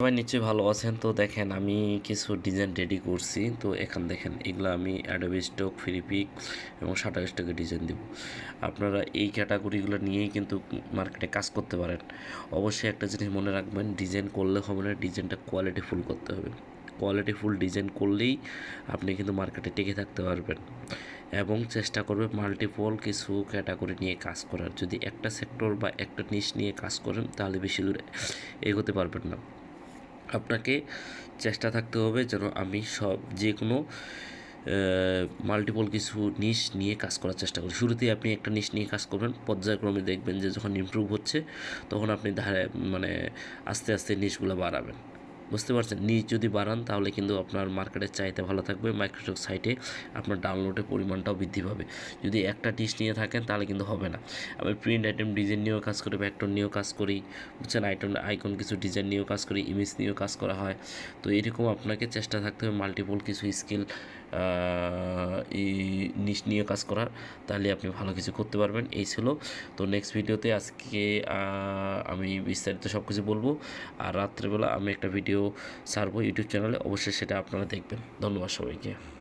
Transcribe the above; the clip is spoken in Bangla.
সবাই নিশ্চয়ই ভালো আছেন। তো দেখেন আমি কিছু ডিজাইন রেডি করছি। তো এখানে দেখেন এগুলো আমি অ্যাডোবি স্টক, ফ্রি পিক এবং শাটার স্টকে ডিজাইন দিব। আপনারা এই ক্যাটাগরিগুলো নিয়েই কিন্তু মার্কেটে কাজ করতে পারেন। অবশ্যই একটা জিনিস মনে রাখবেন, ডিজাইন করলে হবে না, ডিজাইনটা কোয়ালিটিফুল করতে হবে। কোয়ালিটিফুল ডিজাইন করলেই আপনি কিন্তু মার্কেটে টিকে থাকতে পারবেন এবং চেষ্টা করবে মাল্টিপল কিছু ক্যাটাগরি নিয়ে কাজ করার। যদি একটা সেক্টর বা একটা নিশ নিয়ে কাজ করেন তাহলে বেশি দূর এগোতে পারবেন না। আপনাকে চেষ্টা থাকতে হবে যেন আমি যে কোনো মাল্টিপল কিছু নিশ নিয়ে কাজ করার চেষ্টা করি। শুরুতেই আপনি একটা নিশ নিয়ে কাজ করবেন, পর্যায়ক্রমে দেখবেন যে যখন ইমপ্রুভ হচ্ছে তখন আপনি মানে আস্তে আস্তে নিশগুলো বাড়াবেন। বুঝতে পারছেন? নিচ যদি বাড়ান তাহলে কিন্তু আপনার মার্কেটের চাহিদা ভালো থাকবে, মাইক্রোসফট সাইটে আপনার ডাউনলোডের পরিমাণটাও বৃদ্ধি পাবে। যদি একটা নিশ নিয়ে থাকেন তাহলে কিন্তু হবে না। আমি প্রিন্ট আইটেম ডিজাইন নিয়েও কাজ করি, ভেক্টর নিয়েও কাজ করি, বুঝছেন? আইকন কিছু ডিজাইন নিয়েও কাজ করি, ইমেজ নিয়েও কাজ করা হয়। তো এরকম আপনাকে চেষ্টা থাকতে হবে মাল্টিপল কিছু স্কিল এই নিশ নিয়ে কাজ করার, তাহলে আপনি ভালো কিছু করতে পারবেন। এই ছিল। তো নেক্সট ভিডিওতে আজকে আমি বিস্তারিত সব কিছু বলবো। আর রাত্রেবেলা আমি একটা ভিডিও ছাড়বো ইউটিউব চ্যানেলে, অবশ্যই সেটা আপনারা দেখবেন। ধন্যবাদ সবাইকে।